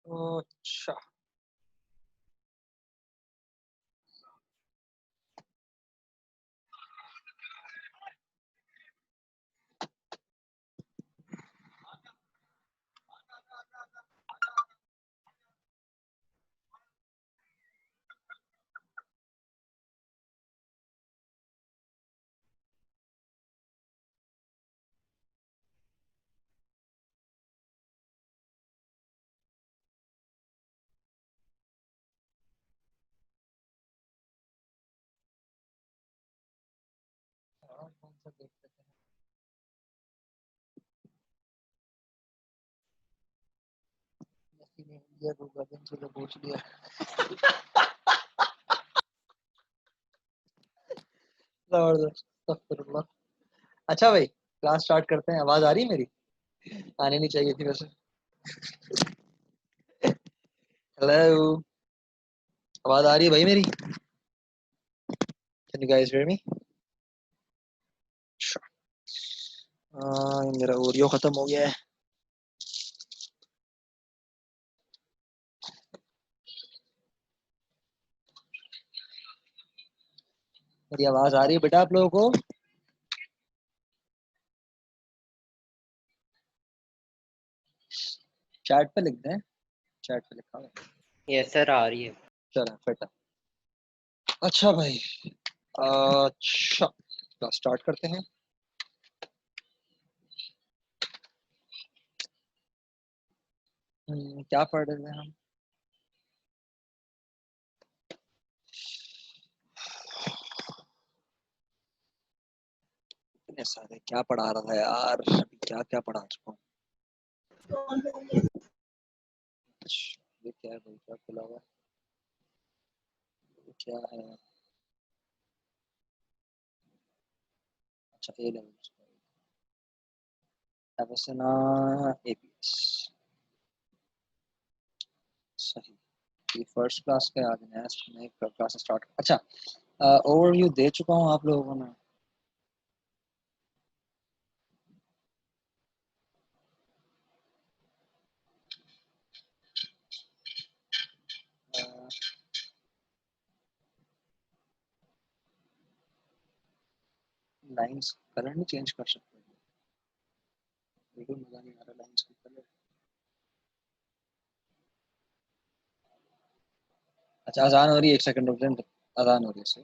अच्छा। और कौन सा देख सकते हैं? मेसी ने इंडिया को गगन से तो पूछ लिया। जबरदस्त, अस्तगफुरुल्लाह। अच्छा भाई, क्लास स्टार्ट करते हैं। आवाज आ रही है मेरी? आनी नहीं चाहिए थी वैसे। हेलो, आवाज आ रही है भाई मेरी? Can you guys hear me? मेरा ओरियो खत्म हो गया है। मेरी आवाज आ रही है बेटा आप लोगों को? चैट पे लिख दें, चैट पे लिखा हुआ है। यस सर, आ रही है। चलो फिट। अच्छा भाई, अच्छा तो स्टार्ट करते हैं। क्या पढ़ रहे हैं हम? इतने सारे क्या पढ़ा रहा था यार, अभी क्या क्या पढ़ा चुका हूँ। ये क्या है भाई, क्या खुला हुआ है? ये क्या है? अच्छा, ए लेवल एवसना एबीएस। सही। ये फर्स्ट क्लास का आज नया क्लास स्टार्ट। अच्छा, ओवरव्यू दे चुका हूँ आप लोगों को मैं। लाइंस कलर नहीं चेंज कर सकते? बिल्कुल मजा नहीं आ रहा लाइंस का कलर। अच्छा, अजान हो रही है, एक सेकंड रुक जाए। अजान हो रही है सही।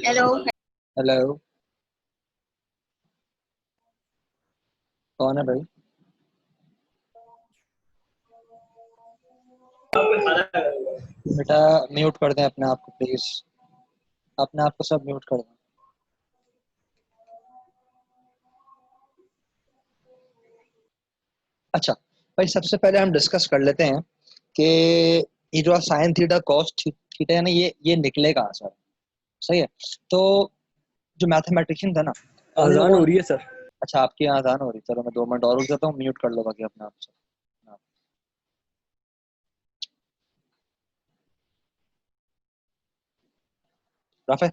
हेलो। हेलो, कौन है भाई? बेटा म्यूट कर दें अपने आप को प्लीज, अपने आप को सब म्यूट कर दें। अच्छा भाई, सबसे पहले हम डिस्कस कर लेते हैं कि ये जो साइन थीटा कॉस थीटा है ना, ये निकले कहाँ से? सही है। तो जो मैथमेटिशियन था ना, उन आजान लोगों हो ने। रही है सर। अच्छा, आपकी यहाँ आसान हो रही, चलो मैं 2 मिनट और रुक जाता हूँ, म्यूट कर लो बाकी अपने आप से। हाँ। राफे,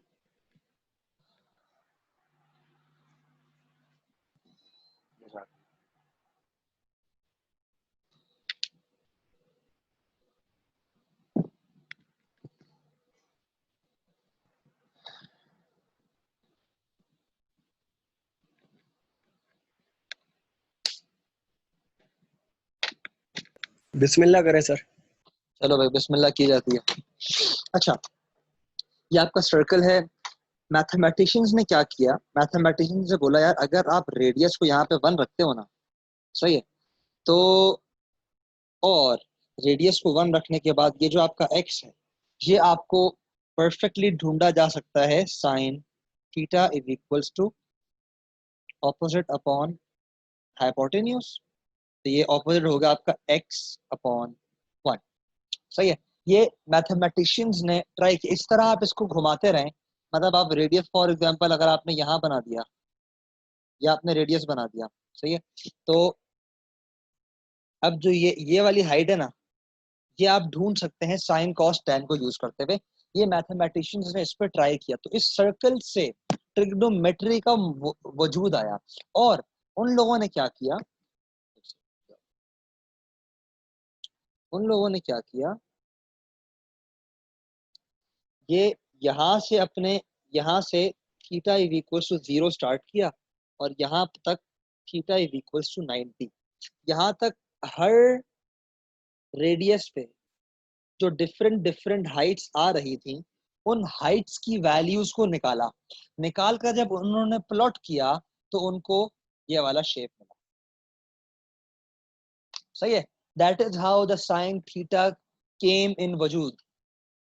बिस्मिल्लाह करें सर। चलो भाई बिस्मिल्लाह की जाती है। अच्छा, ये आपका सर्कल है। मैथमेटिशियंस ने क्या किया, मैथमेटिशियंस ने बोला यार अगर आप रेडियस को यहाँ पे 1 रखते हो ना, सही है, तो और रेडियस को 1 रखने के बाद ये जो आपका एक्स है, ये आपको परफेक्टली ढूंढा जा सकता है sine theta is equals to opposite upon hypotenuse. तो ये ऑपोजिट होगा आपका एक्स अपॉन 1। सही है। ये मैथमेटिशियंस ने ट्राई किया, इस तरह आप इसको घुमाते रहें। मतलब आप रेडियस फॉर एग्जांपल अगर आपने यहाँ बना दिया या आपने रेडियस बना दिया, सही है, तो अब जो ये वाली हाइट है ना, ये आप ढूंढ सकते हैं साइन कॉस टेन को यूज करते हुए। ये मैथमेटिशियंस ने इस पर ट्राई किया, तो इस सर्कल से ट्रिग्नोमेट्री का वजूद आया। और उन लोगों ने क्या किया, उन लोगों ने क्या किया, ये यहाँ से अपने यहाँ से theta is equals to 0 start किया और यहाँ तक थीटा इज इक्वल्स टू 90। यहाँ तक हर रेडियस पे जो डिफरेंट डिफरेंट हाइट्स आ रही थी, उन हाइट्स की वैल्यूज को निकाला। निकाल कर जब उन्होंने प्लॉट किया तो उनको ये वाला शेप मिला। सही है। That is how the sine theta came in वजूद।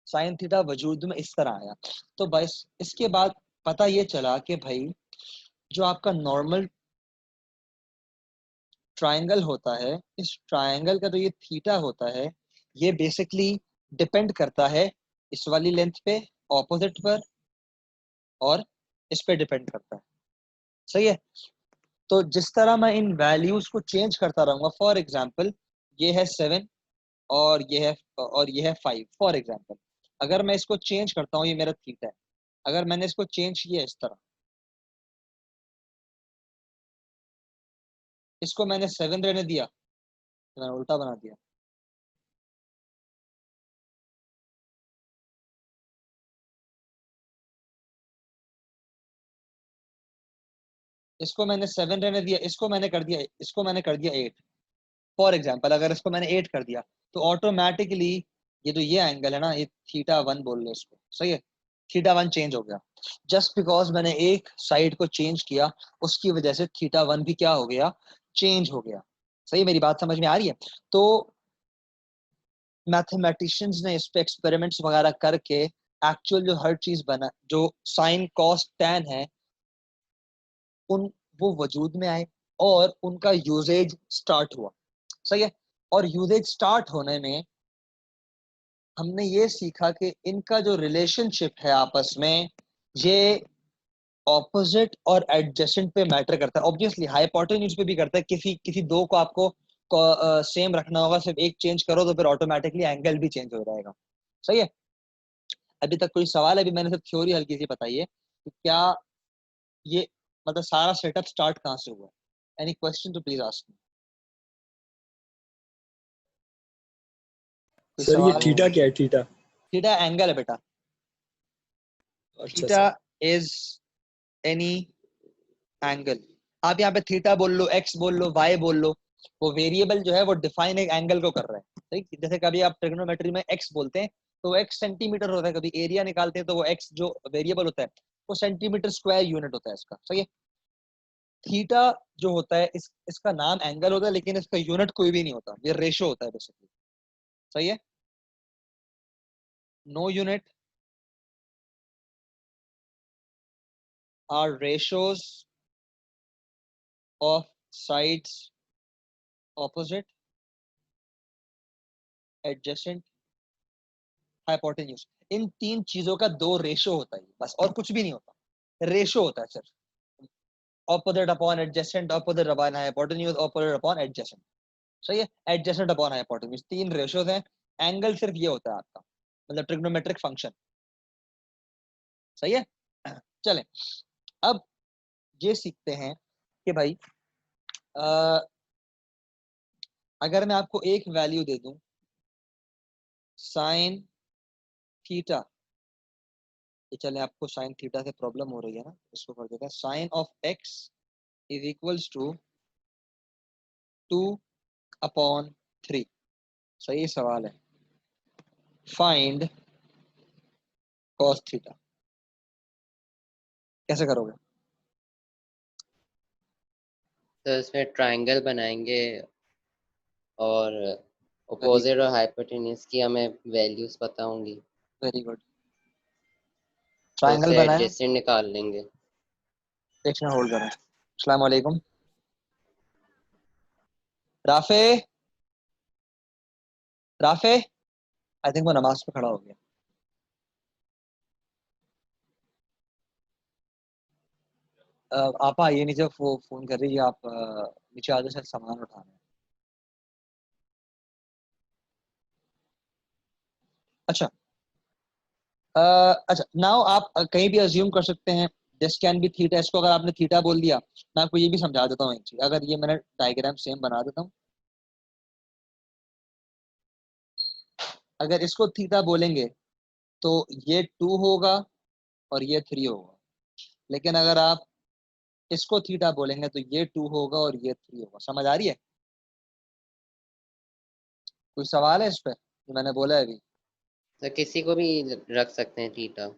साइन थीटा वजूद में इस तरह आया। तो बस इसके बाद पता ये चला कि भाई जो आपका नॉर्मल ट्रायंगल होता है, इस ट्रायंगल का जो ये थीटा होता है, ये बेसिकली डिपेंड करता है इस वाली लेंथ पे, ऑपोजिट पर, और इस पे डिपेंड करता है। सही है। तो जिस तरह मैं इन वैल्यूज को चेंज करता रहूंगा, फॉर एग्जांपल ये है 7 और ये है 5 फॉर एग्जांपल। अगर मैं इसको चेंज करता हूँ, ये मेरा थीटा है, अगर मैंने इसको चेंज किया इस तरह, इसको मैंने 7 रहने दिया तो मैंने उल्टा बना दिया। इसको मैंने 7 रहने दिया, इसको मैंने कर दिया 8 फॉर एग्जाम्पल। अगर इसको मैंने 8 कर दिया तो ऑटोमेटिकली ये जो ये एंगल है ना, ये थीटा 1 बोल लो इसको, सही है, थीटा 1 चेंज हो गया। जस्ट बिकॉज मैंने एक साइड को चेंज किया, उसकी वजह से थीटा 1 भी क्या हो गया, चेंज हो गया। सही, मेरी बात समझ में आ रही है? तो मैथमेटिशियंस ने इस पे एक्सपेरिमेंट्स वगैरह करके एक्चुअल जो हर चीज बना, जो साइन कॉस टैन है, उन वो वजूद में आए और उनका यूजेज स्टार्ट हुआ। सही है। और यूजेज स्टार्ट होने में हमने ये सीखा कि इनका जो रिलेशनशिप है आपस में, ये ऑपोजिट और एडजेसेंट पे मैटर करता है। ऑब्वियसली हाइपोटेन्यूज पे भी करता है। किसी किसी दो को आपको सेम रखना होगा, सिर्फ एक चेंज करो तो फिर ऑटोमेटिकली एंगल भी चेंज हो जाएगा। सही है। अभी तक कोई सवाल है? अभी मैंने सिर्फ थ्योरी हल्की सी बताई है कि क्या ये मतलब सारा सेटअप स्टार्ट कहाँ से हुआ। एनी क्वेश्चन तो प्लीज आस्क मी। कोई सर ये सवाल? थीटा क्या है? थीटा? थीटा एंगल है बेटा। अच्छा theta sir. Is any angle. आप यहाँ पे थीटा बोल लो, एक्स बोल लो, वाई बोल लो, वो वेरिएबल जो है वो डिफाइन एक एंगल को कर रहा है। ठीक, जैसे कभी आप ट्रिग्नोमेट्री में एक्स बोलते हैं तो एक्स सेंटीमीटर होता है, कभी एरिया निकालते हैं तो वो एक्स जो वेरिएबल होता है वो सेंटीमीटर स्क्वायर यूनिट होता है इसका, सही है। थीटा जो होता है इसका नाम एंगल होता है, लेकिन इसका यूनिट कोई भी नहीं होता, ये रेशो होता है बेसिकली, सही है। No unit are ratios of sides opposite adjacent hypotenuse. इन तीन चीजों का दो रेशो होता है बस, और कुछ भी नहीं होता, रेशो होता है सिर्फ। Opposite upon adjacent, opposite upon hypotenuse, opposite upon adjacent, सही है। एडजेसेंट अपॉन हाइपोटेन्यूज, तीन रेशोज हैं। एंगल सिर्फ ये होता है आपका, मतलब ट्रिग्नोमेट्रिक फंक्शन, सही है। चलें, अब ये सीखते हैं कि भाई अगर मैं आपको एक वैल्यू दे दूं साइन थीटा, ये चले आपको साइन थीटा से प्रॉब्लम हो रही है ना, इसको कर देते हैं sine of x is equals to 2/3। सही सवाल है, फाइंड कॉस थीटा, कैसे करोगे? तो इसमें ट्रायंगल बनाएंगे और वेरी अपोजिट और हाइपोटेन्यूज की हमें वैल्यूज पता होंगी, वेरी गुड। तो ट्रायंगल उससे बनाए, एडजेसेंट निकाल लेंगे। एक मिनट होल्ड करें। अस्सलाम वालेकुम राफे, राफे आई थिंक वो नमाज पे खड़ा हो गया। आपा आइए नीचे, वो फोन कर रही है, आप नीचे आ जाओ, शायद सामान उठाना है। अच्छा, अच्छा नाउ आप कहीं भी अज्यूम कर सकते हैं दिस कैन बी थीटा। इसको अगर आपने थीटा बोल दिया, मैं आपको ये भी समझा देता हूँ एक चीज। अगर ये मैंने डायग्राम सेम बना देता हूँ, अगर इसको थीटा बोलेंगे तो ये 2 होगा और ये 3 होगा, लेकिन अगर आप इसको थीटा बोलेंगे तो ये 2 होगा और ये 3 होगा। समझ आ रही है? कोई सवाल है इस पे जो मैंने बोला है अभी? तो किसी को भी रख सकते हैं थीटा,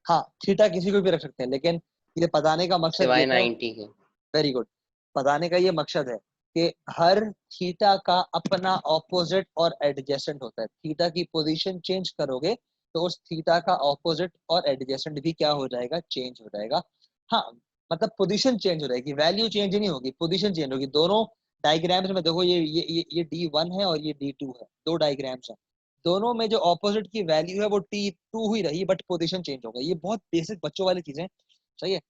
हाँ, थीटा किसी को भी रख सकते हैं, लेकिन ये बताने का मकसद ये सिवाय था। 90 के। Very good. बताने का ये मकसद है कि हर थीटा का अपना ऑपोजिट और एडजेसेंट होता है। थीटा की पोजीशन चेंज करोगे तो उस थीटा का ऑपोजिट और एडजेसेंट भी क्या हो जाएगा? चेंज हो जाएगा। हाँ, मतलब पोजीशन चेंज हो जाएगी, वैल्यू चेंज नहीं होगी, पोजीशन चेंज होगी। दोनों डायग्राम्स में देखो, ये D1 है और ये D2 है, दो डायग्राम्स हैं। दोनों में जो ऑपोजिट की वैल्यू है वो T2 ही रही, बट पोजीशन चेंज हो गई। ये बहुत बेसिक बच्चों वाली चीजें, सही है।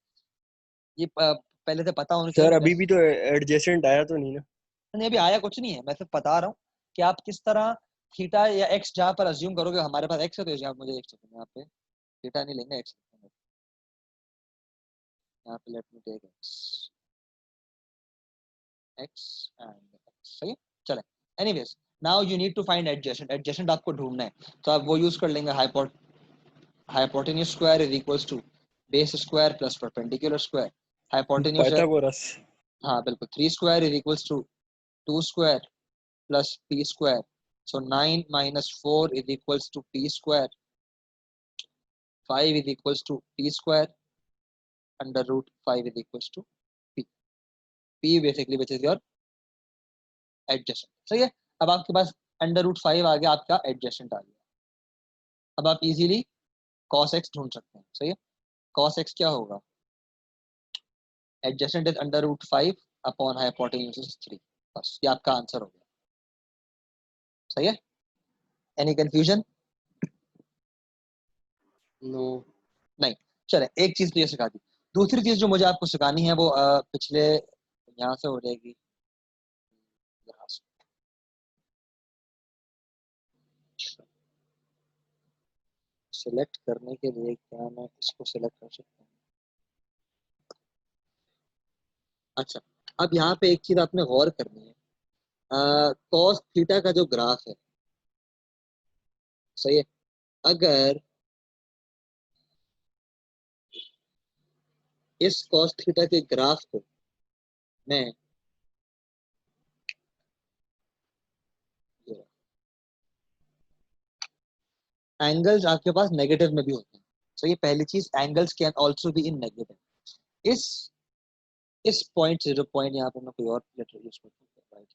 ये पहले से पता होना सर चाहिए। अभी भी तो एडजेसेंट आया तो नहीं ना? नहीं, अभी आया कुछ नहीं है, मैं सिर्फ बता रहा हूँ कि आप किस तरह थीटा या एक्स जहाँ पर अज्यूम करोगे। हमारे पास एक्स है तो आप मुझे एक सेकंड यहाँ पे थीटा नहीं लेंगे, एक्स यहाँ पे। Let me take x, x and x, सही है। चले, anyways now you need to find adjacent. Adjacent आपको ढूंढना है, तो आप वो यूज कर लेंगे hypotenuse square is equals to base square plus perpendicular square. Hypotenuse है, पाइथागोरस। हाँ बिल्कुल, 3 square is equals to 2 square plus p square. So 9 minus 4 is equals to p square. 5 is equals to p square. Under root 5 is equals to p. p basically which is your adjacent. सही है। अब आपके पास under root 5 आ गया, आपका adjacent आ गया। अब आप easily cos x ढूंढ सकते हैं, सही है। cos x क्या होगा? Adjacent is under root 5 upon hypotenuse 3। बस ये आपका आंसर हो गया, सही है। Any confusion? नो। नहीं। चले, एक चीज तो ये सिखा दी। दूसरी चीज जो मुझे आपको सिखानी है वो पिछले यहाँ से हो जाएगी, यहाँ से। सिलेक्ट करने के लिए क्या मैं इसको सिलेक्ट कर सकता हूँ? अच्छा, अब यहाँ पे एक चीज आपने गौर करनी है। कॉस थीटा का जो ग्राफ है, सही है, अगर इस कॉस थीटा के ग्राफ को मैं एंगल्स आपके पास नेगेटिव में भी होते हैं, सो ये पहली चीज, angles can also be in negative. इस पॉइंट से, जो पॉइंट यहाँ पे मैं कोई और लेटर यूज करता हूँ,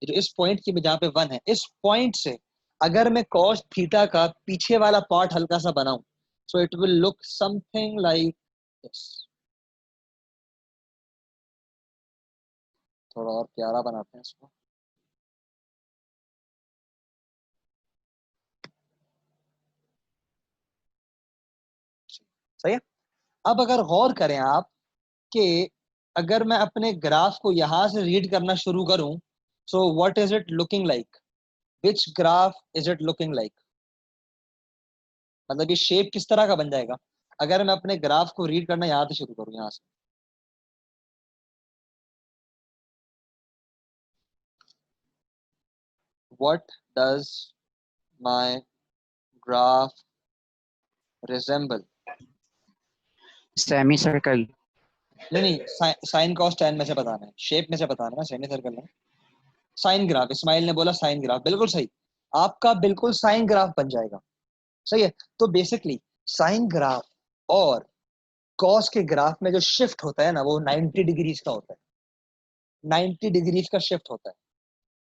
जो इस पॉइंट की जहाँ पे 1 है, इस पॉइंट से अगर मैं cos थीटा का पीछे वाला पार्ट हल्का सा बनाऊं, so it will look something like this. थोड़ा और प्यारा बनाते हैं इसको। सही है। अब अगर गौर करें आप कि अगर मैं अपने ग्राफ को यहां से रीड करना शुरू करूं, so what is it looking like? Which graph is it looking like? मतलब ये शेप किस तरह का बन जाएगा अगर मैं अपने ग्राफ को रीड करना यहाँ से शुरू करूँ, यहाँ से? What does my graph resemble? Semi circle. नहीं, साइन कॉस tan में से बताना है, शेप में से बताना है, सेमी सर्कल में। साइन ग्राफ, इस्माइल ने बोला साइन ग्राफ, बिल्कुल सही। आपका बिल्कुल साइन ग्राफ बन जाएगा। सही है। तो बेसिकली साइन ग्राफ और कॉस के ग्राफ में जो शिफ्ट होता है ना, वो 90 डिग्रीज का होता है। 90 डिग्रीज का शिफ्ट होता है।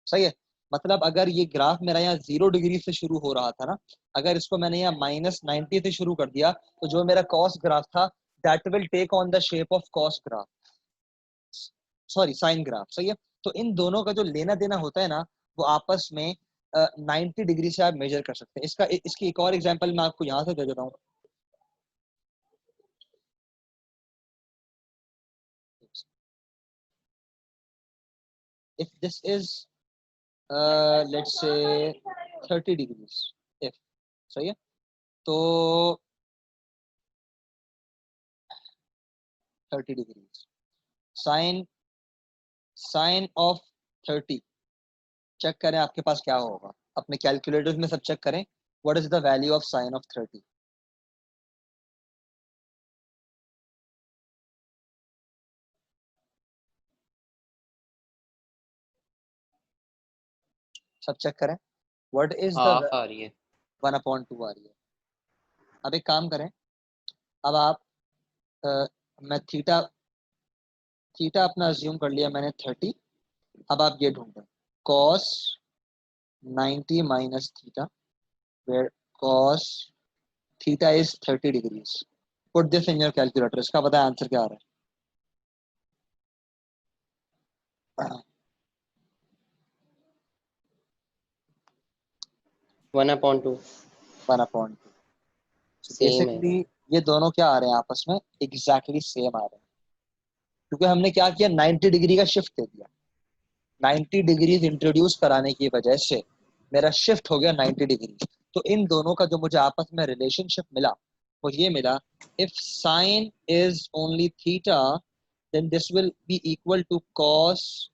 सही है। मतलब अगर ये ग्राफ मेरा यहाँ 0 डिग्री से शुरू हो रहा था ना, अगर इसको मैंने यहाँ -90 से शुरू कर दिया, तो जो मेरा कॉस ग्राफ था, that will take on the shape of cos graph, sorry sine graph. सही है। तो इन दोनों का जो लेना देना होता है ना, वो आपस में 90 डिग्री से आप मेजर कर सकते हैं। इसकी एक और एग्जांपल मैं आपको यहाँ से दे देता हूँ। If this is let's say 30 degrees, if, सही है, तो 30 degrees साइन ऑफ 30 चेक करें आपके पास क्या होगा, अपने कैलकुलेटर्स में सब चेक करें। What is the value of sine of 30? सब चेक करें। व्हाट इज द हाफ आ रही है। 1/2 आ रही है। अब एक काम करें, अब आप मैं थीटा अपना अज्यूम कर लिया मैंने 30। अब आप ये ढूंढें, cos 90 minus theta, where cos theta is 30 degrees. Put this in your calculator. इसका पता है आंसर क्या आ रहा है? 1/2 1/2। सेम है। बेसिकली ये दोनों क्या आ रहे हैं आपस में? एग्जैक्टली सेम आ रहे हैं, क्योंकि हमने क्या किया, 90 डिग्री का शिफ्ट दे दिया। 90 डिग्रीज इंट्रोड्यूस कराने की वजह से मेरा शिफ्ट हो गया 90 डिग्री। तो इन दोनों का जो मुझे आपस में रिलेशनशिप मिला, वो ये मिला, if sine is only theta then this will be equal to cos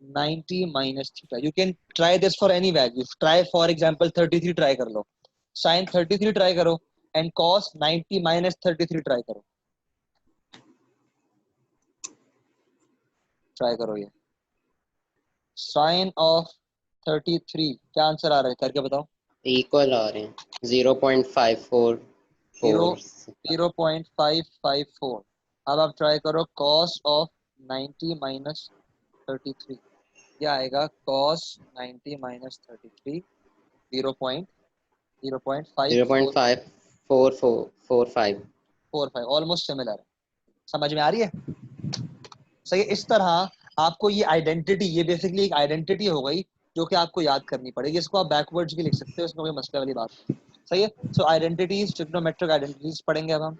90 minus theta. You can try this for any value. Try for example 33 try कर लो, sin 33 try करो, and cos 90 minus 33 try करो। Try करो ये sign of 33, क्या answer आ रहा है करके बताओ। इक्वल आ रहे हैं 0.544। 0.554। अब आप ट्राई करो cos ऑफ 90 माइनस 33, क्या आएगा? cos 90 माइनस 33 0.545, ऑलमोस्ट सिमिलर है। समझ में आ रही है? सही है। इस तरह आपको ये आइडेंटिटी, ये बेसिकली एक आइडेंटिटी हो गई जो कि आपको याद करनी पड़ेगी। इसको आप बैकवर्ड्स भी लिख सकते हो, इसमें कोई मसले वाली बात नहीं। सही है। सो आइडेंटिटीज, ट्रिग्नोमेट्रिक आइडेंटिटीज पढ़ेंगे अब हम।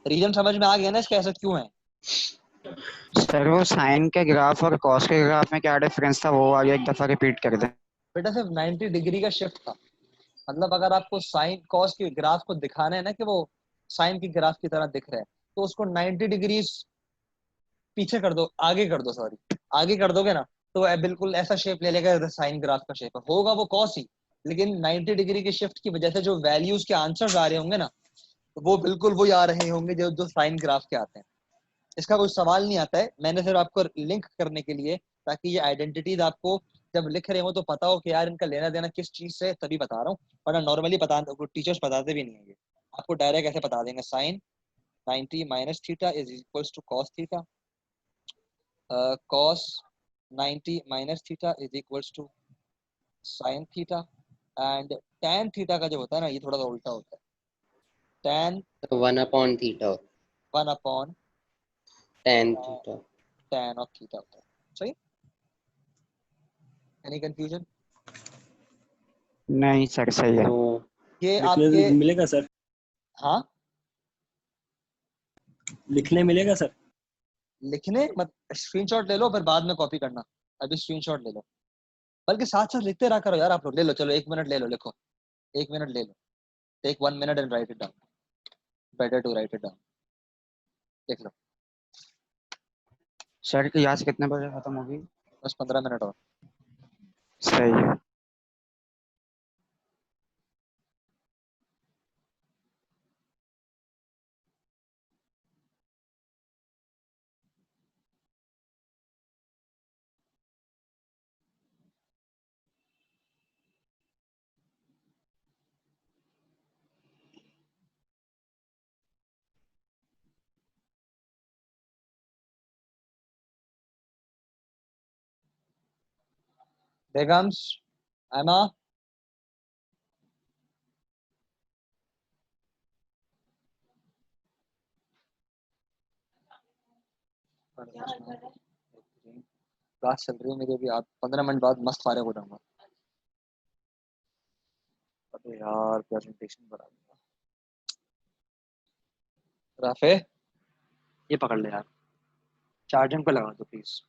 रीजन समझ में आ गया ना इसका ऐसा क्यों है? सर वो साइन के ग्राफ और कॉस के ग्राफ में क्या डिफरेंस था, वो वाली एक दफा रिपीट कर दें। बेटा सिर्फ 90 डिग्री का शिफ्ट था। मतलब अगर आपको साइन कॉस के ग्राफ को दिखाना है ना कि वो साइन के ग्राफ की तरह दिख रहा है, तो उसको 90 डिग्री पीछे कर दो, आगे कर दो, सॉरी आगे कर दोगे ना, तो वो बिल्कुल ऐसा शेप ले लेगा जैसे साइन ग्राफ का शेप होगा, वो कॉस ही। लेकिन 90 डिग्री के शिफ्ट की वजह से जो वैल्यूज के आंसर्स आ रहे होंगे ना, तो वो बिल्कुल वही आ रहे होंगे जो जो साइन ग्राफ के आते हैं। इसका कोई सवाल नहीं आता है, मैंने सिर्फ आपको लिंक करने के लिए, ताकि ये आइडेंटिटीज आपको जब लिख रहे हो तो पता हो कि यार इनका लेना देना किस चीज से, तभी बता रहा हूँ। वरना नॉर्मली टीचर्स बताते भी नहीं है ये। आपको डायरेक्ट ऐसे बता देंगे sine 90 minus theta is equals to cos theta, cos 90 minus theta is equals to sine theta, and tan theta का जो होता है ना, ये थोड़ा सा उल्टा होता है, tan तो 1 theta 1 upon tan theta. tan of theta होता है। सही? Any confusion? नहीं सर सही है। नो। ये लिखने आपके, मिलेगा सर? हाँ लिखने मिलेगा सर? लिखने मत, स्क्रीनशॉट ले लो फिर बाद में कॉपी करना, अभी स्क्रीनशॉट ले लो, बल्कि साथ साथ लिखते रहा करो यार आप लोग। ले लो, चलो 1 मिनट ले लो, लिखो 1 मिनट ले लो, take 1 minute and write it down, better to write it down, लिख लो। सर क्लास कितने बजे खत्म होगी? बस 15 मिनट और। सही है। बेगम्स, एमा, क्लास चल रही है मेरी अभी, आप 15 मिनट बाद मस्त फारिग हो जाऊंगा। अबे यार प्रेजेंटेशन बना दूंगा। राफे, ये पकड़ ले यार, चार्जिंग पे लगा दो प्लीज।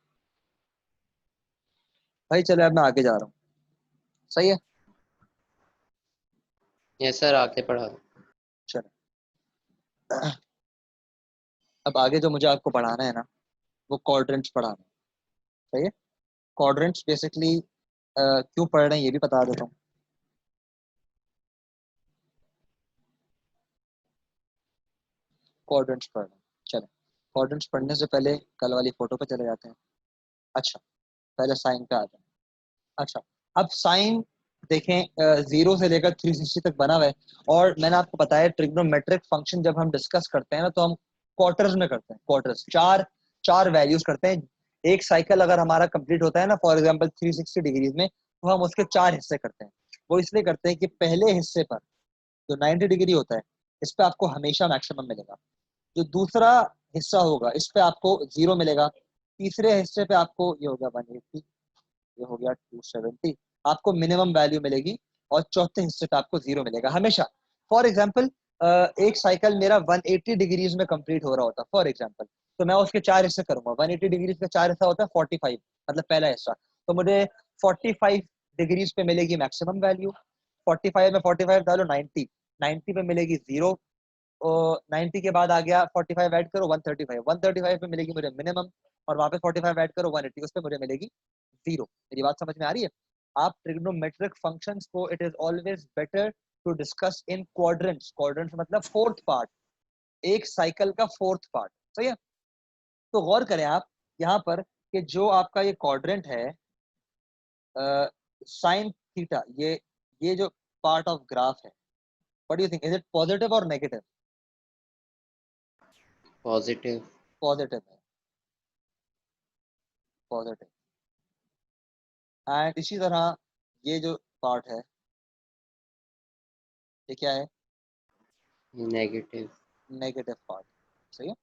भाई चलो अब मैं आगे जा रहा हूँ। सही है? यस सर, आगे पढ़ा दो। चलो अब आगे जो मुझे आपको पढ़ाना है ना, वो क्वाड्रेंट्स पढ़ाना है। सही है? क्वाड्रेंट्स बेसिकली क्यों पढ़ रहे हैं ये भी बता देता हूँ। क्वाड्रेंट्स पढ़ रहे हैं, चलो क्वाड्रेंट्स पढ़ने से पहले कल वाली फोटो पे चले जाते हैं। अच्छा, पहले साइन पे आते हैं। अच्छा, अब साइन देखें, 0 से लेकर 360 तक बना हुआ है, और मैंने आपको बताया ट्रिग्नोमेट्रिक फंक्शन जब हम डिस्कस करते हैं ना, तो हम क्वार्टर्स में करते हैं, क्वार्टर्स, चार चार वैल्यूज करते हैं। एक साइकिल अगर हमारा कंप्लीट होता है ना, फॉर एग्जांपल 360 डिग्रीज में, तो हम उसके 4 हिस्से करते हैं। वो इसलिए करते हैं कि पहले हिस्से पर जो 90 डिग्री होता है, इस पे आपको हमेशा मैक्सिमम मिलेगा। जो दूसरा हिस्सा होगा, इस पे आपको 0 मिलेगा। तीसरे हिस्से पे आपको ये हो गया 180, ये हो गया 270, आपको मिनिमम वैल्यू मिलेगी। और चौथे हिस्से पे आपको 0 मिलेगा हमेशा। फॉर एग्जाम्पल, एक साइकिल मेरा 180 डिग्रीज में कंप्लीट हो रहा होता, फॉर एग्जाम्पल, तो मैं उसके 4 हिस्से करूंगा। 180 डिग्रीज का 4 हिस्सा होता है 45, मतलब पहला हिस्सा। तो मुझे 45 डिग्रीज पे मिलेगी मैक्सिमम वैल्यू। 45 में 45 डालो 90, 90 पे मिलेगी 0। 90 के बाद आ गया 45 ऐड करो 135, 135 पे मिलेगी मुझे मिनिमम। और वापस 45 ऐड करो 180, उस पे मुझे मिलेगी 0। मेरी बात समझ में आ रही है? आप ट्रिग्नोमेट्रिक फंक्शंस को it is always better to discuss in quadrants. Quadrants मतलब फोर्थ पार्ट, एक साइकिल का फोर्थ पार्ट। सही है? तो गौर करें आप यहाँ पर कि जो आपका ये क्वाड्रेंट है, साइन थीटा, ये जो पार्ट ऑफ ग्राफ है, what do you think, is it positive और नेगेटिव? पॉजिटिव। पॉजिटिव है, पॉजिटिव। एंड इसी तरह ये जो पार्ट है, ये क्या है? नेगेटिव। Negative part. सही है?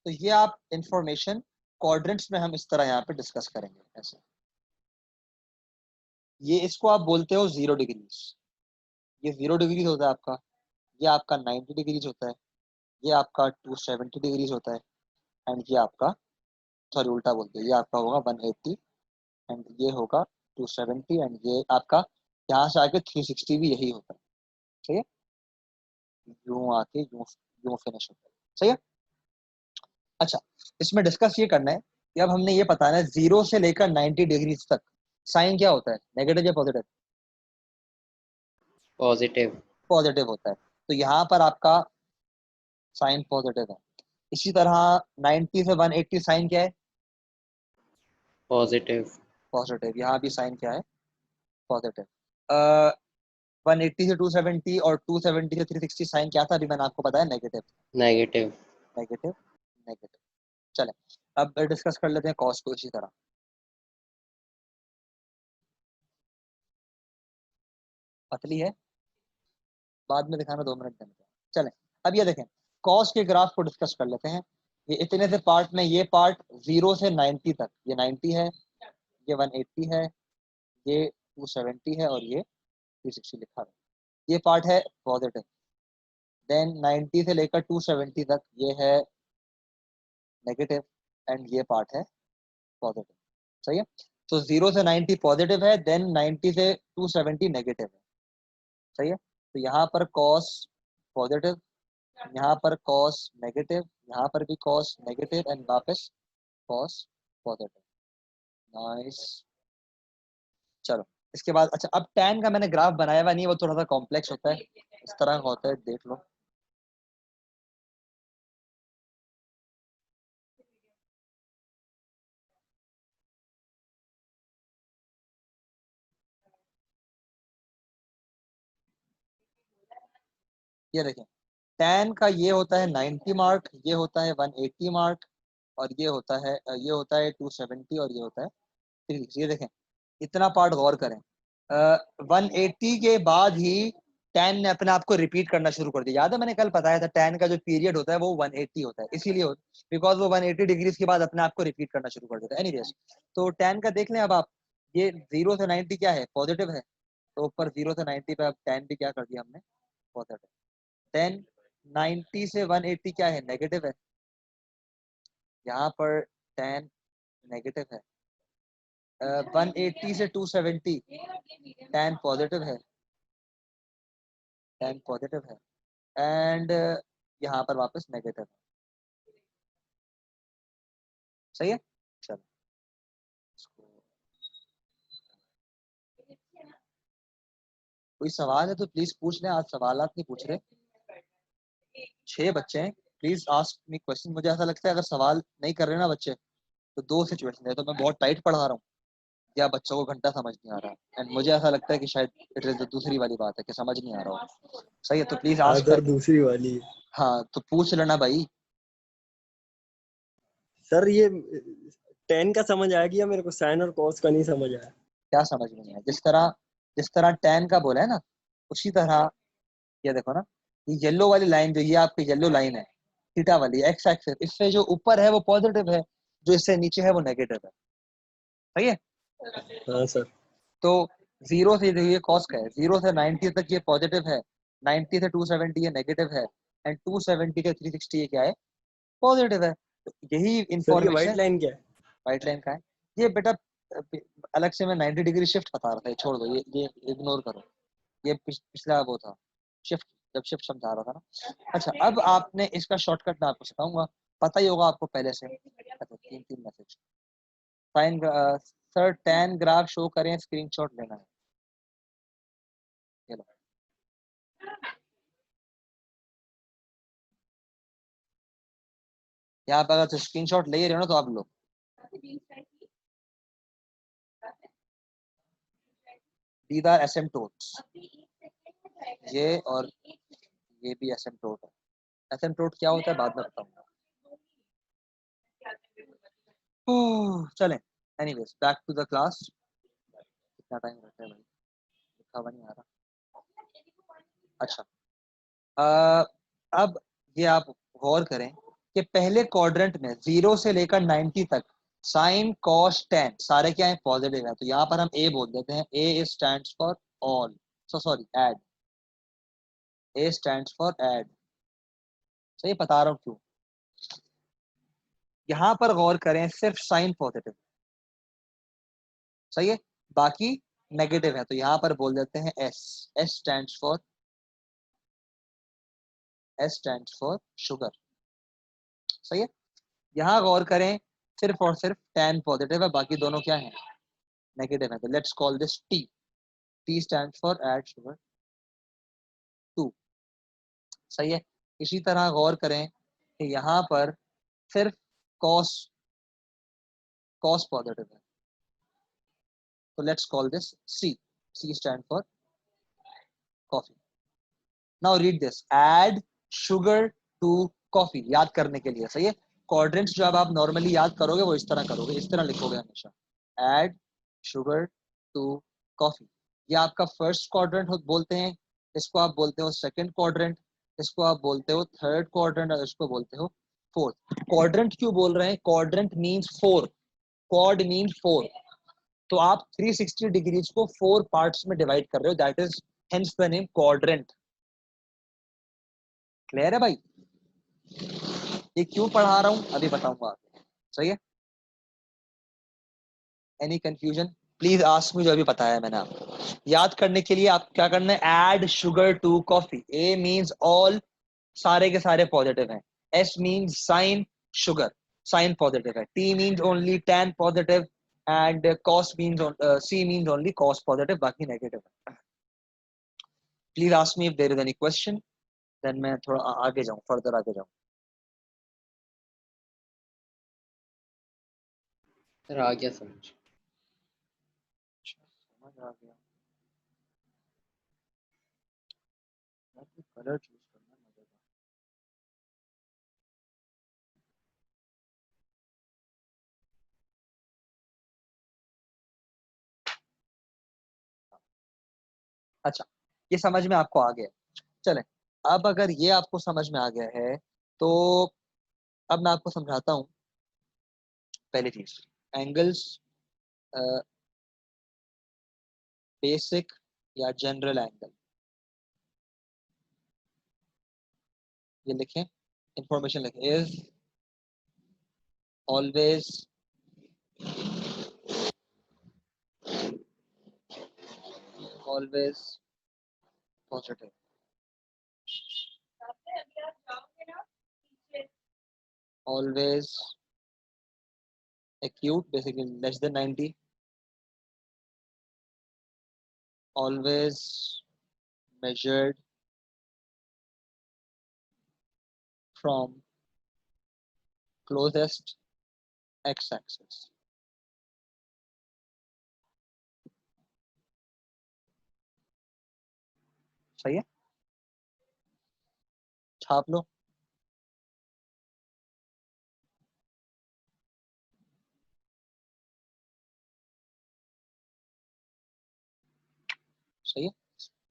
तो ये आप इंफॉर्मेशन क्वाड्रेंट्स में हम इस तरह यहाँ पे डिस्कस करेंगे ऐसे। ये इसको आप बोलते हो 0 डिग्रीज, ये 0 डिग्रीज होता है आपका। ये आपका 90 डिग्रीज होता है। ये आपका 270 डिग्रीज होता है। एंड ये आपका, सॉरी उल्टा बोलते हैं, ये आपका होगा 180, एंड ये होगा 270, एंड ये आपका यहाँ से आके 360 भी यही होता है। सही है? यूं आके यूं यूं फिनिश होता है। सही है? अच्छा, इसमें डिस्कस ये करना है कि अब हमने ये बताना है 0 से लेकर 90 डिग्रीज तक साइन क्या होता है, नेगेटिव या पॉजिटिव? पॉजिटिव। पॉजिटिव होता है। तो यहाँ पर आपका साइन पॉजिटिव है। इसी तरह 90 से 180 साइन क्या है? पॉजिटिव। पॉजिटिव। यहाँ भी साइन क्या है? पॉजिटिव। 180 से 270 और 270 से 360 साइन क्या था, अभी मैंने आपको बताया नेगेटिव नेगेटिव। Negative negative. चले अब डिस्कस कर लेते हैं कॉस को इसी तरह। पतली है, बाद में दिखाना, 2 मिनट देने। चले अब ये देखें, कॉस के ग्राफ को डिस्कस कर लेते हैं। ये इतने से पार्ट में, ये पार्ट 0 से 90 तक, ये 90 है, ये 180 है, ये 270 है और ये 360 लिखा है। ये पार्ट है पॉजिटिव। देन 90 से लेकर 270 तक ये है नेगेटिव एंड ये पार्ट है पॉजिटिव। सही है, तो 0 से 90 पॉजिटिव है, देन 90 से 270 नेगेटिव है। सही है, तो यहाँ पर कॉस पॉजिटिव, यहाँ पर कॉस नेगेटिव, यहाँ पर भी कॉस नेगेटिव एंड वापस कॉस पॉजिटिव। नाइस। चलो इसके बाद, अच्छा अब tan का मैंने ग्राफ बनाया हुआ नहीं है, वो थोड़ा सा कॉम्प्लेक्स होता है, इस तरह का होता है, देख लो। ये देखें, tan का ये होता है 90 मार्क, ये होता है 180 मार्क, और ये होता है 270 और ये होता है 360। ये देखें, इतना पार्ट गौर करें। 180 के बाद ही tan ने अपने आप को रिपीट करना शुरू कर दिया। याद है मैंने कल बताया था tan का जो पीरियड होता है वो 180 होता है, इसीलिए बिकॉज वो 180 डिग्रीज के बाद अपने आप को रिपीट करना शुरू कर देता है। एनीवेज, तो tan का देख लें अब आप, ये 0 से 90 क्या है, पॉजिटिव है, तो ऊपर 0 से 90 पे अब tan भी क्या कर दिया हमने, पॉजिटिव। देन 90 से 180 क्या है, नेगेटिव है, यहाँ पर tan नेगेटिव है। 180 से 270 tan पॉजिटिव है, tan पॉजिटिव है, एंड यहाँ पर वापस नेगेटिव है। सही है, चलो इसको, कोई सवाल है तो प्लीज पूछ लें, आज सवालात नहीं पूछ रहे, 6 बच्चे हैं, प्लीज आस्क मी क्वेश्चन। मुझे ऐसा लगता है अगर सवाल नहीं कर रहे ना बच्चे, तो 2 सिचुएशन है, तो मैं बहुत टाइट पढ़ा रहा हूँ या बच्चों को घंटा समझ नहीं आ रहा है, एंड मुझे ऐसा लगता है कि शायद इट इज दूसरी वाली बात है कि समझ नहीं आ रहा हो। सही है, तो प्लीज हाँ आस्क सर, करके, दूसरी वाली। हाँ तो पूछ लेना भाई। सर ये 10 का समझ आ गया मेरे को, साइन और कॉस का नहीं समझ आया। क्या समझ में नहीं आया, जिस तरह tan का बोला है ना, उसी तरह ये देखो ना, ये येलो वाली लाइन, जो ये आपकी येलो लाइन है, थीटा वाली एक्स एक्सिस, इससे जो ऊपर है वो पॉजिटिव है, जो इससे नीचे है वो नेगेटिव है। सही है, हाँ सर। तो 0 से, ये कॉस का है, 0 से 90 तक ये पॉजिटिव है, 90 से 270 ये नेगेटिव है, एंड 270 से 360 ये क्या है, पॉजिटिव है। तो यही सर ये व्हाइट इंफॉर्मेशन, लाइन क्या है? व्हाइट लाइन का है ये बेटा। अलग से मैं 90 डिग्री शिफ्ट बता रहा था, ये छोड़ दो, ये इग्नोर करो, ये पिछला वो था शिफ्ट, जब शिफ्ट समझा रहा था ना। अच्छा अब आपने इसका शॉर्टकट मैं आपको सिखाऊंगा, पता ही होगा आपको पहले से। अच्छा 3 message, sine, sir tan graph show करें, स्क्रीनशॉट लेना है, ये लो। यहाँ पर अगर स्क्रीनशॉट ले रहे हो ना तो आप लो, दीज आर एसिम्पटोट्स, ये और ये भी एसिम्पटोट है। एसिम्पटोट क्या होता है बाद में बताऊंगा। चलें, anyways back to the class. कितना टाइम रहता है भाई, लिखा हुआ नहीं आ रहा। अच्छा, अब ये आप गौर करें कि पहले क्वाड्रेंट में 0 से लेकर 90 तक साइन कॉस टेन सारे क्या है, पॉजिटिव है, तो यहाँ पर हम ए बोल देते हैं, ए stands for all, sorry add, A stands for add. सही बता रहा हूँ क्यों, यहाँ पर गौर करें सिर्फ साइन पॉजिटिव, सही है, बाकी नेगेटिव है, तो यहाँ पर बोल देते हैं S, S stands for, S stands for sugar. सही है, यहाँ गौर करें सिर्फ और सिर्फ tan पॉजिटिव है, बाकी दोनों क्या है, नेगेटिव है, तो let's call this T, T stands for add sugar 2। सही है, इसी तरह गौर करें कि यहाँ पर सिर्फ cos, cos पॉजिटिव है, तो let's call this C, C stand for coffee. Now read this, add sugar to coffee. याद करने के लिए, सही है. क्वाड्रेंट्स जो अब आप नॉर्मली याद करोगे वो इस तरह करोगे, इस तरह लिखोगे हमेशा, ऐड शुगर टू कॉफी. ये आपका फर्स्ट क्वाड्रेंट बोलते हैं, इसको आप बोलते हो सेकंड क्वाड्रेंट, इसको आप बोलते हो थर्ड क्वाड्रेंट, और इसको बोलते हो फोर्थ. क्वाड्रेंट क्यों बोल रहे हैं? Quadrant means four. Quad means four. तो आप 360 डिग्रीज को 4 पार्ट्स में डिवाइड कर रहे हो, that is hence the name quadrant. Clear है भाई? ये क्यों पढ़ा रहा हूं अभी बताऊंगा. सही है. Any confusion? प्लीज आस्क मी. जो अभी बताया मैंने आपको. याद करने के लिए आप क्या करना है, add sugar to coffee. A means all, सारे के सारे पॉजिटिव हैं. S means sine, sugar, sine positive है. T means only tan positive, and cos means C means only cos positive, बाकी नेगेटिव है. Please ask me if there is any question, then मैं थोड़ा आगे जाऊं, फर्दर आगे जाऊं. सर आ गया समझ. समझ आ गया. कलर चूज करना मजेदार. अच्छा, ये समझ में आपको आ गया. चले, अब अगर ये आपको समझ में आ गया है तो अब मैं आपको समझाता हूँ. पहली चीज, एंगल्स, बेसिक या जनरल एंगल. ये लिखें, इंफॉर्मेशन लिखें. Is always always positive. Always acute, basically less than 90. Always measured from closest x-axis. सही है. छाप लो. सही है.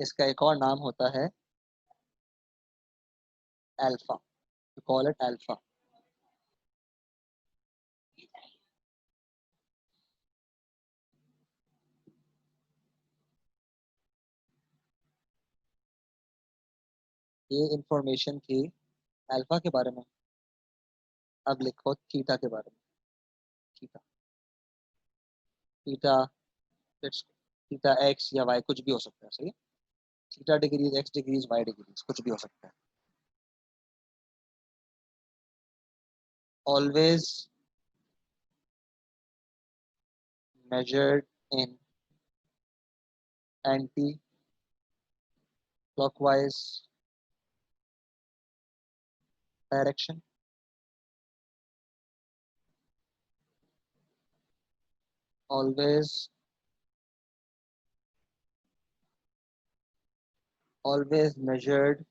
इसका एक और नाम होता है अल्फा. यू कॉल इट अल्फा. ये इंफॉर्मेशन थी अल्फा के बारे में. अब लिखो थीटा के बारे में. थीटा, थीटा, थीटा एक्स या वाई कुछ भी हो सकता है. सही है. Theta degrees, x degrees, y degrees, कुछ भी हो सकता है. Always measured in anti clockwise direction. Always measured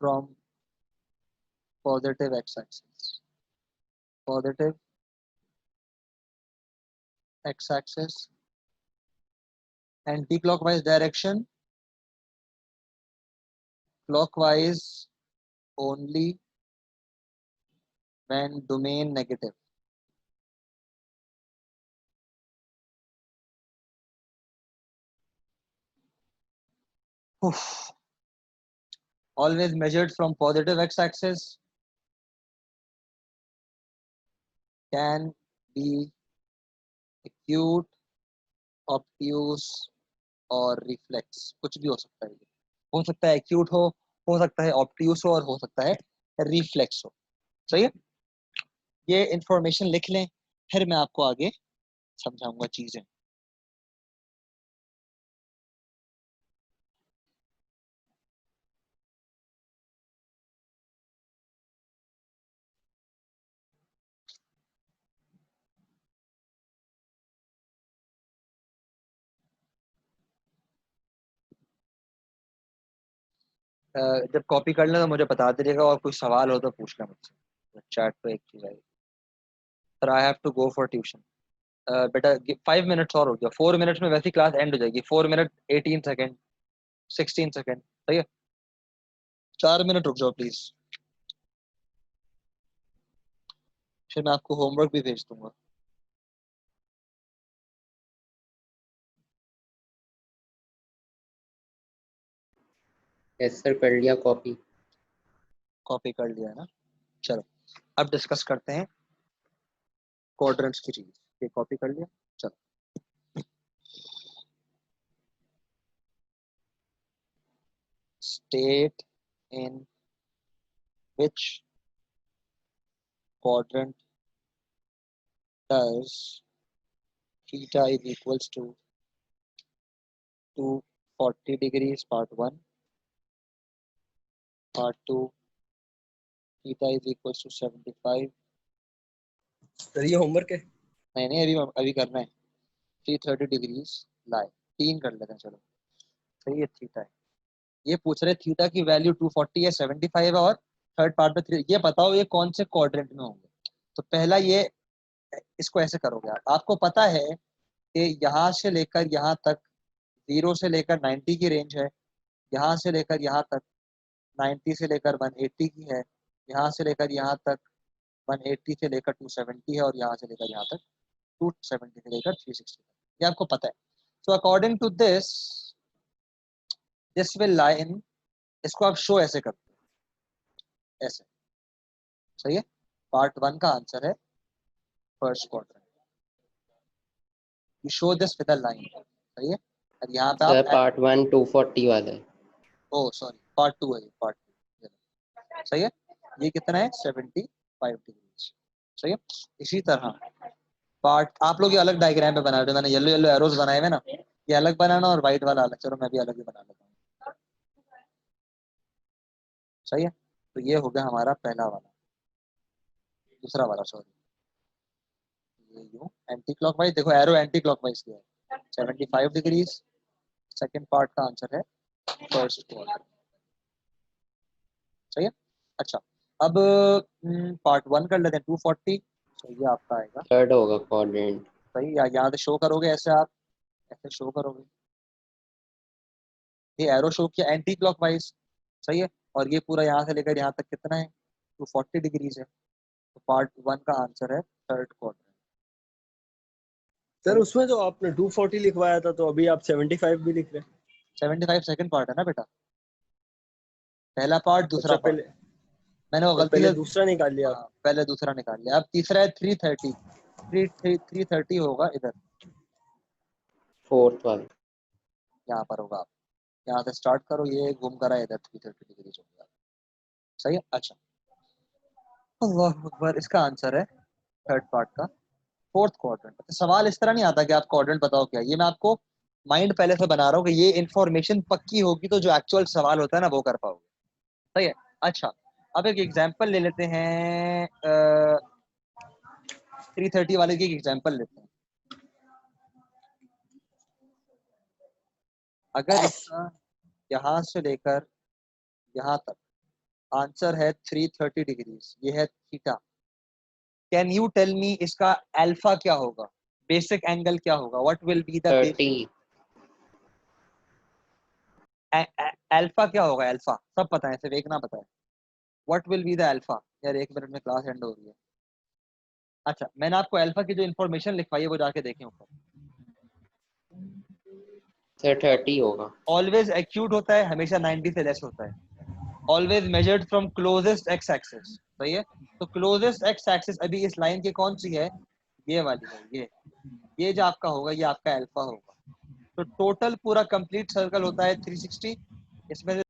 from positive x-axis. Positive x-axis. Anti-clockwise direction. Clockwise only when domain negative. Oof. Always measured from positive x-axis. Can be acute, obtuse और reflex. कुछ भी हो सकता है. ये हो सकता है एक्यूट हो सकता है ऑप्टियूस हो, और हो सकता है रिफ्लेक्स हो. सही है. ये इंफॉर्मेशन लिख लें, फिर मैं आपको आगे समझाऊंगा चीजें. जब कॉपी कर लें तो मुझे बता दीजिएगा, और कोई सवाल हो तो पूछ लें मुझसे चैट पे। एक चीज आई sir, I have to go for tuition. बेटा 5 मिनट्स और हो गया, 4 मिनट्स में वैसी क्लास एंड हो जाएगी। 4 मिनट 18 सेकेंड, 16 सेकेंड, सही है। 4 मिनट रुक जाओ प्लीज, फिर मैं आपको होमवर्क भी भेज दूंगा। यस सर, कर लिया कॉपी। कॉपी कर लिया है ना, चलो अब डिस्कस करते हैं क्वाड्रेंट्स की चीज। ये कॉपी कर लिया, चलो। State in which quadrant does theta is equals to 240 degrees, part 1, part 2 theta is equals to 75। Sir ये होमवर्क है। नहीं अभी करना है। 330 डिग्रीज लाए, 3 कर लेते हैं चलो। सही है, थीटा है। ये पूछ रहे थीटा की वैल्यू 240 है, 75 है, और थर्ड पार्ट में 3। ये बताओ ये कौन से क्वाड्रेंट में होंगे। तो पहला ये, इसको ऐसे करोगे आप। आपको पता है कि यहाँ से लेकर यहाँ तक 0 से लेकर 90 की रेंज है, यहाँ से लेकर यहाँ तक 90 से लेकर 180 की है, यहाँ से लेकर यहाँ तक 180 से लेकर 270 है, और यहाँ से लेकर यहाँ तक 270 से लेकर 360 तक। ये आपको पता है। So according to this will lie in, इसको आप शो ऐसे करते हैं, ऐसे। सही है, पार्ट 1 का आंसर है first quadrant. You show this with a line. सही है, और यहाँ पे सर आप पार्ट 1 240 वाला है। ओ सॉरी, पार्ट 2 है, पार्ट 2। सही है, ये कितना है 75 डिग्री। सही है। इसी तरह पार्ट, आप लोग ये अलग डायग्राम पे बना रहे हो, मैंने येलो येलो एरोज बनाए हुए ना, ये अलग बनाना और व्हाइट वाला अलग। चलो मैं भी अलग ही बना लेता हूँ। सही है, तो ये हो गया हमारा पहला वाला, दूसरा वाला सॉरी, ये यूं एंटी क्लॉकवाइज। देखो एरो एंटी क्लॉकवाइज किया है, 75 डिग्रीज। सेकंड पार्ट का आंसर है फर्स्ट क्वाड्रेंट। सही है। अच्छा, अब पार्ट 1 कर लेते हैं, 240। तो ये आपका आएगा थर्ड होगा क्वाड्रेंट। सही। यहाँ से शो करोगे ऐसे, आप ऐसे शो करोगे, ये एरो शो किया एंटी क्लॉकवाइज। सही है, और ये पूरा यहाँ से लेकर यहाँ तक कितना है 240 डिग्रीज है। तो पार्ट 1 का आंसर है थर्ड क्वाड्रेंट। सर उसमें जो आपने 240 लिखवाया था, तो अभी आप 75 भी लिख रहे हैं। 75 सेकंड पार्ट है ना बेटा, पहला पार्ट दूसरा अच्छा, पार्ट। पहले मैंने वो तो गलती पहले से, दूसरा निकाल लिया आप। हाँ पहले दूसरा निकाल लिया। अब तीसरा है 330। 330 होगा इधर, फोर्थ वाला। यहाँ पर होगा। आप यहाँ से स्टार्ट करो, ये घूम कर आए इधर 330 डिग्री होगा। सही है। अच्छा, अल्लाह अकबर, इसका आंसर है थर्ड पार्ट का फोर्थ क्वाड्रेंट। तो सवाल इस तरह नहीं आता कि आप क्वाड्रेंट बताओ क्या, ये मैं आपको माइंड पहले से बना रहा हूँ कि ये इन्फॉर्मेशन पक्की होगी तो जो एक्चुअल सवाल होता है ना वो कर पाओगे। सही है। अच्छा, अब एक एग्जांपल ले लेते हैं, 330 वाले की एक एग्जांपल लेते हैं। अगर इसका यहाँ से लेकर यहाँ तक आंसर है 330 डिग्रीज, ये है theta. Can you tell me इसका अल्फा क्या होगा, बेसिक एंगल क्या होगा, what will be the 30। Alpha क्या होगा, अल्फा सब पता है, सिर्फ एक ना पता है। What will be the alpha. यार 1 मिनट में क्लास एंड हो रही है। अच्छा, मैंने आपको अल्फा की जो इन्फॉर्मेशन लिखवाई है वो जाके देखें ऊपर। सर 30 होगा। ऑलवेज एक्यूट होता है, हमेशा 90 से लेस होता है। Always measured from closest x axis. सही है, तो क्लोजेस्ट एक्स एक्सिस अभी इस लाइन की कौन सी है, ये वाली है। ये जो आपका होगा ये आपका अल्फा होगा। तो टोटल पूरा कंप्लीट सर्कल होता है 360, इसमें से